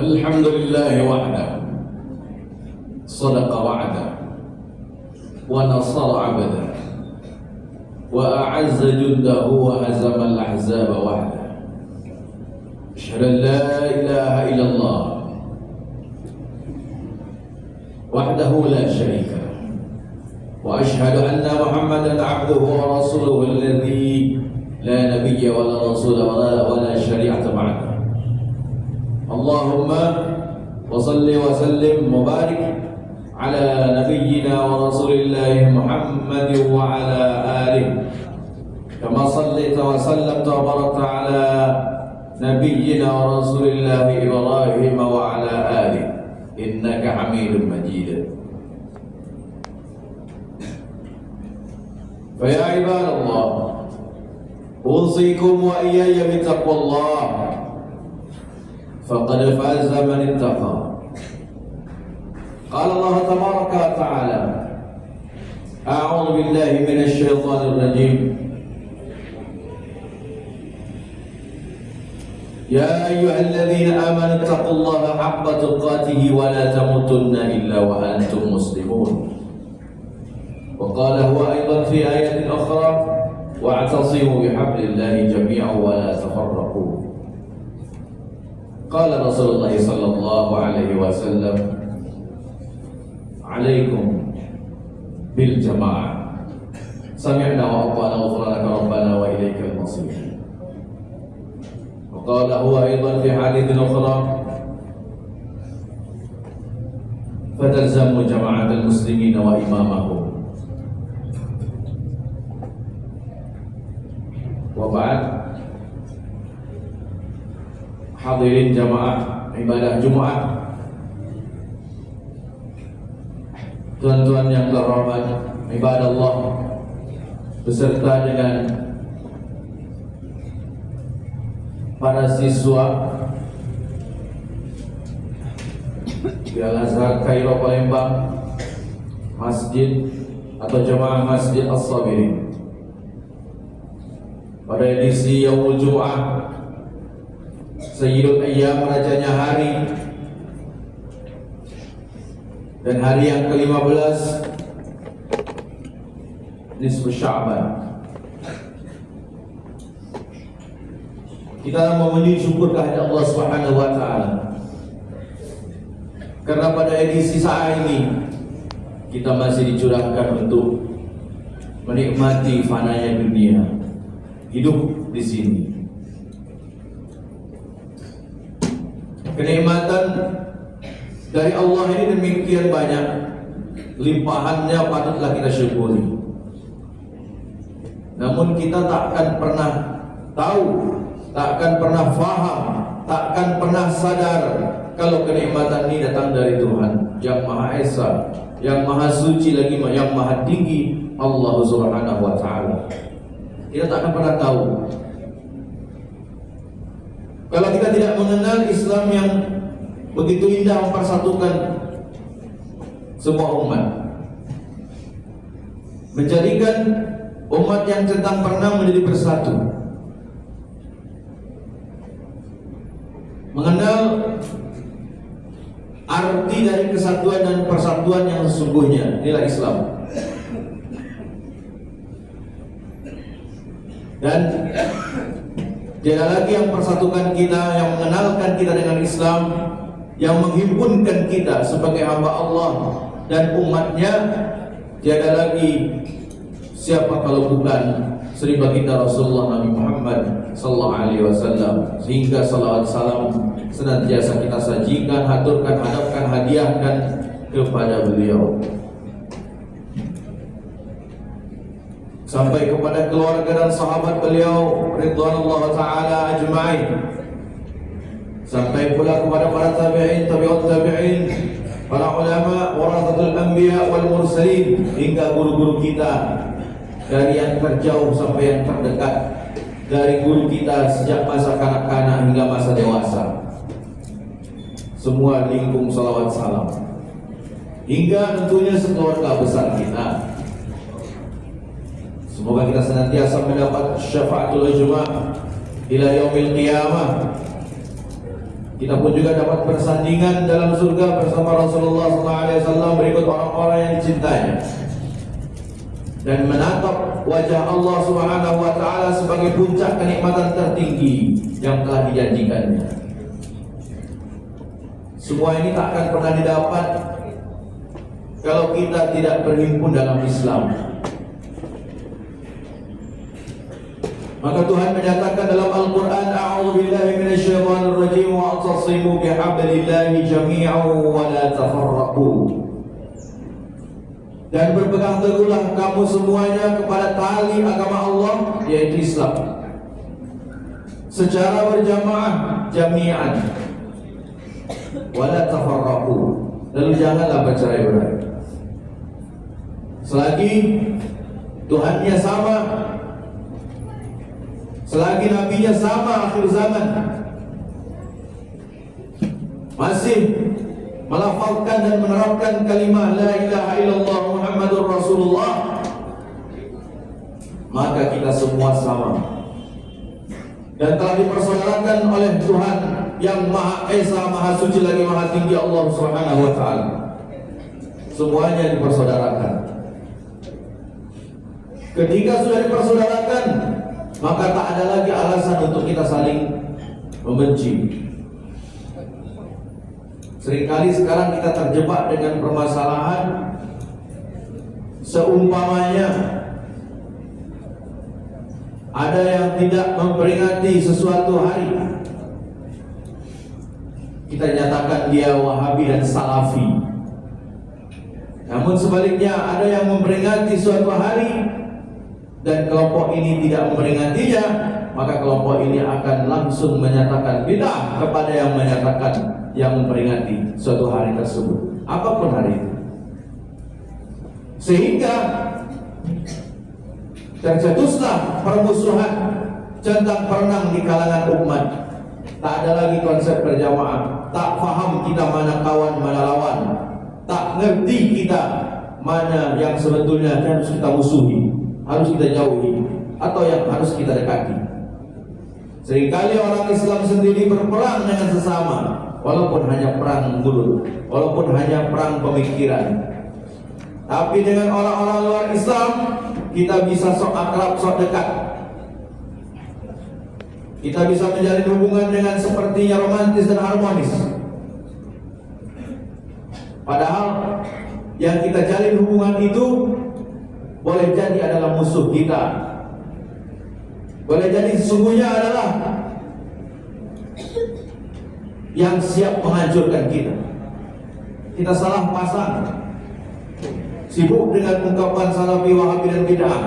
الحمد لله وحده صدق وعده ونصر عبده وأعز جنده وهزم الأحزاب وحده أشهد أن لا إله إلا الله وحده لا شريك له وأشهد أن محمدا عبده ورسوله الذي لا نبي ولا رسول ولا شريعة بعده اللهم وصل وسلم وبارك على نبينا ورسول الله محمد وعلى آله كما صليت وسلمت وباركت على نبينا ورسول الله إبراهيم وعلى آله إنك حميد مجيد. فيا عباد الله أوصيكم وإياي بتقوى الله فقد فاز من اتقى. قال الله تبارك وتعالى أعوذ بالله من الشيطان الرجيم يا أيها الذين آمنوا اتقوا الله حق تقاته ولا تموتن إلا وأنتم مسلمون. وقال هو أيضا في آية أخرى واعتصموا بحبل الله جميعا ولا تفرقوا. قال رسول الله صلى الله عليه وسلم عليكم بالجماعة سمعنا وأطعنا غفرانك ربنا وإليك المصير. وقال هو أيضا في حديث أخرى فتلزموا جماعة المسلمين وإمامهم. وبعد hadirin jamaah ibadah Jumat, tuan-tuan yang terhormat, ibadah Allah beserta dengan para siswa di Al-Azhar Kairo Palembang, masjid atau jemaah Masjid As-Sabirin, pada edisi Yaumul Jum'ah Sayyidul Ayyam, rajanya hari, dan hari yang ke-15 Nisfu Sya'ban. Kita memenuhi syukur kehadirat Allah Subhanahu wa taala karena pada edisi saat ini kita masih dicurahkan untuk menikmati fananya dunia, hidup di sini. Kenikmatan dari Allah ini demikian banyak, limpahannya patutlah kita syukuri. Namun kita tak akan pernah tahu, tak akan pernah faham, tak akan pernah sadar kalau kenikmatan ini datang dari Tuhan yang Maha Esa, yang Maha Suci, lagi yang Maha Tinggi, Allah Subhanahu wa taala. Kita tak akan pernah tahu kalau kita tidak mengenal Islam yang begitu indah mempersatukan semua umat, menjadikan umat yang centang pernah menjadi bersatu, mengenal arti dari kesatuan dan persatuan yang sesungguhnya. Inilah Islam. Dan tiada lagi yang persatukan kita, yang mengenalkan kita dengan Islam, yang menghimpunkan kita sebagai hamba Allah dan umatnya. Tiada lagi siapa kalau bukan Sri Baginda Rasulullah Nabi Muhammad sallallahu alaihi wasallam. Sehingga salawat salam senantiasa kita sajikan, haturkan, hadapkan, hadiahkan kepada beliau, sampai kepada keluarga dan sahabat beliau ridwanullah taala ajma'in, sampai pula kepada para tabi'in, tabi'ut tabi'in, para ulama, warathatul anbiya wal mursalin, hingga guru-guru kita dari yang terjauh sampai yang terdekat, dari guru kita sejak masa kanak-kanak hingga masa dewasa. Semua lingkung salawat salam, hingga tentunya sekeluarga besar kita. Semoga kita senantiasa mendapat syafaatul ujma ila yaumil qiyamah. Kita pun juga dapat bersandingan dalam surga bersama Rasulullah SAW berikut orang-orang yang dicintainya, dan menatap wajah Allah Subhanahu wa taala sebagai puncak kenikmatan tertinggi yang telah dijanjikannya. Semua ini tak akan pernah didapat kalau kita tidak berhimpun dalam Islam. Maka Tuhan menyatakan dalam Al-Quran, A'udzubillahi minasyaitonir rajim, wa'tasimu bihablillahi jami'an wa la tafarraqu. Dan berpegang teguhlah kamu semuanya kepada tali agama Allah, yaitu Islam, secara berjamaah, jami'an, wa la tafarraqu. Lalu janganlah bercerai-berai. Selagi Tuhannya sama, selagi nabinya sama akhir zaman, masih melafalkan dan menerapkan kalimat la ilaha illallah Muhammadur Rasulullah, maka kita semua sama dan telah dipersaudarakan oleh Tuhan yang Maha Esa, Maha Suci lagi Maha Tinggi, Allah Subhanahu wa taala. Semuanya dipersaudarakan. Ketika sudah dipersaudarakan, maka tak ada lagi alasan untuk kita saling membenci. Seringkali sekarang kita terjebak dengan permasalahan seumpamanya ada yang tidak memperingati sesuatu hari, kita nyatakan dia Wahabi dan Salafi. Namun sebaliknya, ada yang memperingati suatu hari dan kelompok ini tidak memperingatinya, maka kelompok ini akan langsung menyatakan bid'ah kepada yang menyatakan, yang memperingati suatu hari tersebut, apapun hari itu. Sehingga tercetuslah permusuhan, centang perenang di kalangan umat. Tak ada lagi konsep berjamaah, tak faham kita mana kawan mana lawan, tak ngerti kita mana yang sebetulnya harus kita musuhi, harus kita jauhi, atau yang harus kita dekati. Seringkali orang Islam sendiri berperang dengan sesama, walaupun hanya perang mulut, walaupun hanya perang pemikiran. Tapi dengan orang-orang luar Islam, kita bisa sok akrab, sok dekat. Kita bisa menjalin hubungan dengan sepertinya romantis dan harmonis. Padahal yang kita jalin hubungan itu boleh jadi adalah musuh kita, boleh jadi sesungguhnya adalah yang siap menghancurkan kita. Kita salah pasang, sibuk dengan ungkapan Salafi, Wahabi dan bid'ah,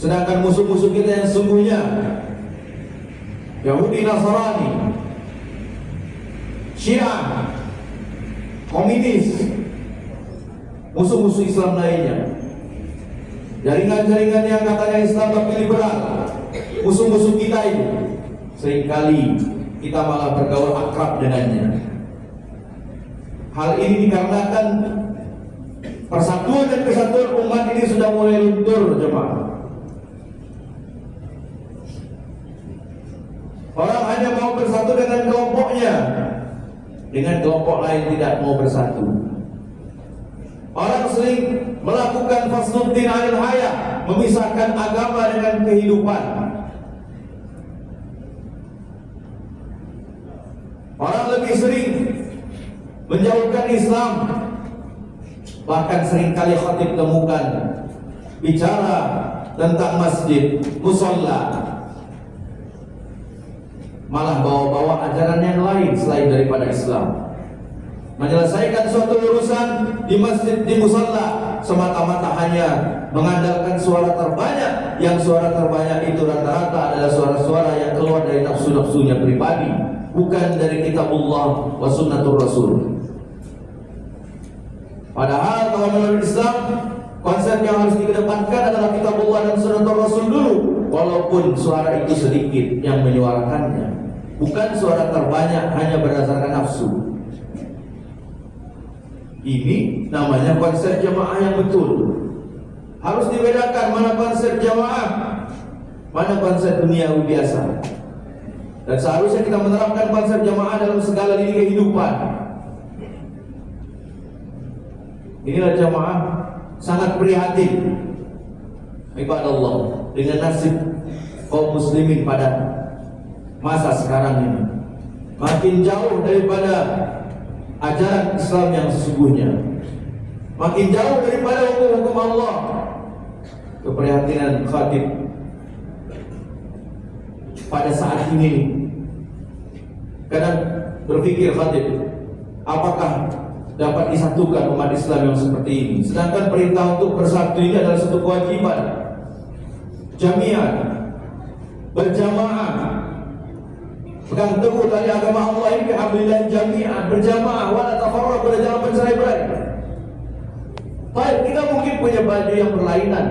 sedangkan musuh-musuh kita yang sesungguhnya Yahudi, Nasrani, Syiah, komunis, musuh-musuh Islam lainnya, jaringan-jaringan yang katanya Islam tapi liberal, musuh-musuh kita itu. Seringkali kita malah bergaul akrab dengannya. Hal ini dikarenakan persatuan dan kesatuan umat ini sudah mulai luntur, jemaah. Orang hanya mau bersatu dengan kelompoknya, dengan kelompok lain tidak mau bersatu. Orang sering melakukan fasluddin anil hayah, memisahkan agama dengan kehidupan. Orang lebih sering menjauhkan Islam. Bahkan seringkali khatib temukan bicara tentang masjid, musola, malah bawa-bawa ajaran yang lain selain daripada Islam. Menyelesaikan suatu urusan di masjid, di musola, semata-mata hanya mengandalkan suara terbanyak, yang suara terbanyak itu rata-rata adalah suara-suara yang keluar dari nafsu-nafsunya pribadi, bukan dari kitabullah wa sunnatur rasul. Padahal kalau menurut Islam, konsep yang harus dikedepankan adalah kitabullah dan sunnatur rasul dulu, walaupun suara itu sedikit yang menyuarakannya, bukan suara terbanyak hanya berdasarkan nafsu. Ini namanya konsep jamaah yang betul. Harus dibedakan mana konsep jamaah, mana konsep duniawi biasa. Dan seharusnya kita menerapkan konsep jamaah dalam segala lini kehidupan. Inilah jamaah sangat prihatin ibadallah dengan nasib kaum muslimin pada masa sekarang ini. Makin jauh daripada ajaran Islam yang sesungguhnya, makin jauh daripada hukum-hukum Allah. Keprihatinan khatib pada saat ini, kadang berpikir khatib, apakah dapat disatukan umat Islam yang seperti ini? Sedangkan perintah untuk bersatu ini adalah satu kewajiban jami'an, berjamaah, pegang teguh tali agama Allah ini bihamdillah jami'an, berjamaah, wala tafarraqu, pada jangan bercerai-berai. Baik, kita mungkin punya baju yang berlainan,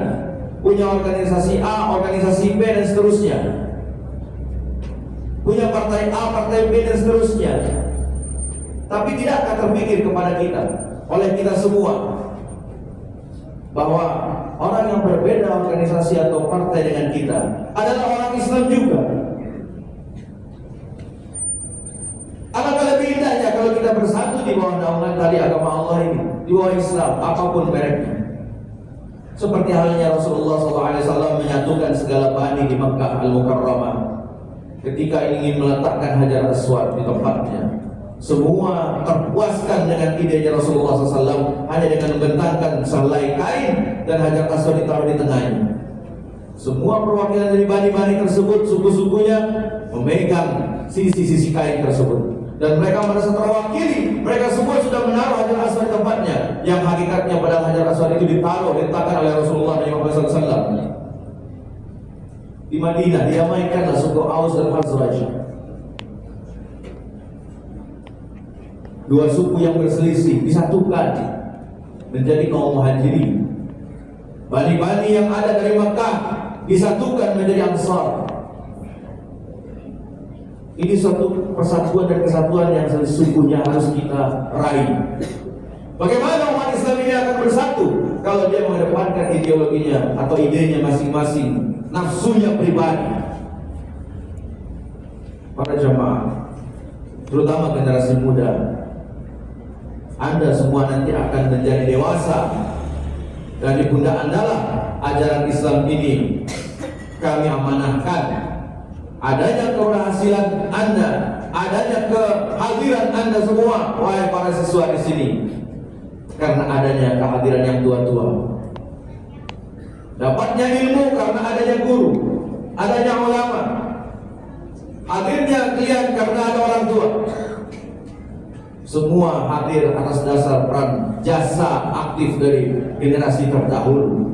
punya organisasi A, organisasi B dan seterusnya, punya partai A, partai B dan seterusnya. Tapi tidakkah terpikir kepada kita, oleh kita semua, bahwa orang yang berbeda organisasi atau partai dengan kita adalah orang Islam juga? Alangkah lebih indahnya kalau kita bersatu di bawah naungan tali agama Allah ini, di bawah Islam, apapun mereknya. Seperti halnya Rasulullah SAW menyatukan segala bani di Makkah Al-Mukarramah ketika ingin meletakkan Hajar Aswad di tempatnya. Semua terpuaskan dengan idenya Rasulullah SAW hanya dengan membentangkan selai kain dan Hajar Aswad ditaruh di tengahnya. Semua perwakilan dari bani-bani tersebut, suku-sukunya memegang sisi-sisi kain tersebut, dan mereka merasa terwakili. Mereka semua sudah menaruh Hajar Aswad di tempatnya, yang hakikatnya pada Hajar Aswad itu diletakkan oleh Rasulullah SAW. Di Madinah diamaikanlah suku Aus dan Khazraj, dua suku yang berselisih disatukan menjadi kaum Muhajirin. Bani-bani yang ada dari Makkah disatukan menjadi Ansar. Ini suatu persatuan dan kesatuan yang sesungguhnya harus kita raih. Bagaimana umat Islam ini akan bersatu kalau dia mengedepankan ideologinya atau idenya masing-masing, nafsunya pribadi? Para jamaah, terutama generasi muda, Anda semua nanti akan menjadi dewasa, dan di pundak Anda lah ajaran Islam ini kami amanahkan. Adanya keberhasilan Anda, adanya kehadiran Anda semua, wahai para siswa di sini, karena adanya kehadiran yang tua-tua. Dapatnya ilmu karena adanya guru, adanya ulama. Hadirnya klien karena ada orang tua. Semua hadir atas dasar peran jasa aktif dari generasi terdahulu.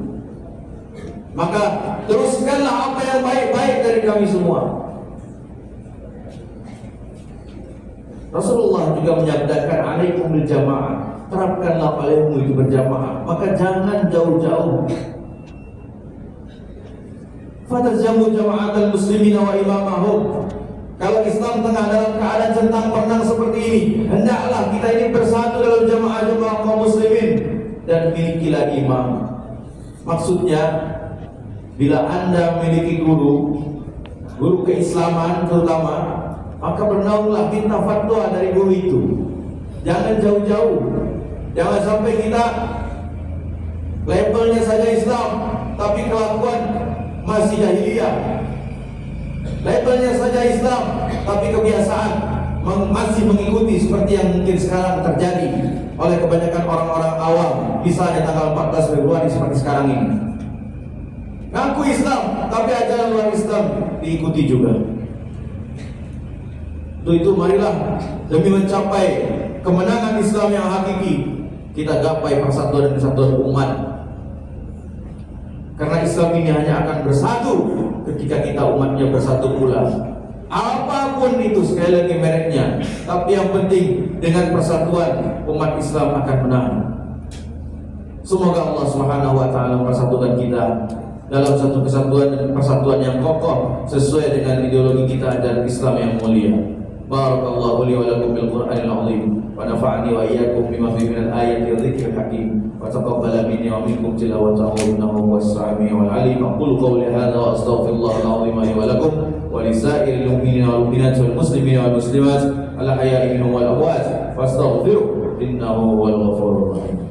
Maka teruskanlah apa yang baik-baik dari kami semua. Rasulullah juga menyabdakan alaikum bil jamaah, terapkanlah alaikum itu berjamaah. Maka jangan jauh-jauh. Fatazamu jama'atal muslimina wa imamahum. Kalau Islam tengah dalam keadaan centang perenang seperti ini, hendaklah kita ini bersatu dalam jamaah-jamaah kaum muslimin dan milikilah imam. Maksudnya, bila Anda memiliki guru keislaman terutama, maka bernaunglah, minta fatwa dari guru itu. Jangan jauh-jauh. Jangan sampai kita labelnya saja Islam, tapi kelakuan masih jahiliyah. Labelnya saja Islam, tapi kebiasaan masih mengikuti seperti yang mungkin sekarang terjadi oleh kebanyakan orang-orang awam. Misalnya tanggal 14 Februari seperti sekarang ini, ngaku Islam, tapi ajaran luar Islam diikuti juga. Untuk itu marilah demi mencapai kemenangan Islam yang hakiki, kita gapai persatuan dan kesatuan umat. Karena Islam ini hanya akan bersatu ketika kita umatnya bersatu pula. Apapun itu sekali lagi mereknya, tapi yang penting dengan persatuan umat Islam akan menang. Semoga Allah Subhanahu wa taala mempersatukan kita dalam satu kesatuan dan persatuan yang kokoh sesuai dengan ideologi kita dan Islam yang mulia. Barakallahu li wa lakum bil Qur'anil azim wa nafa'ani wa iyyakum bima fihi minal ayati wa dzikril hakim wa taqabbala minni wa minkum tilawatahu innahu huwas samiul alim. Aqulu qawli hadza wa astaghfirullahal azim li wa lakum wa ولسائر المؤمنين والمؤمنات والمسلمين والمسلمات الأحياء منهم والأموات فاستغفروه إنه هو الغفور الرحيم.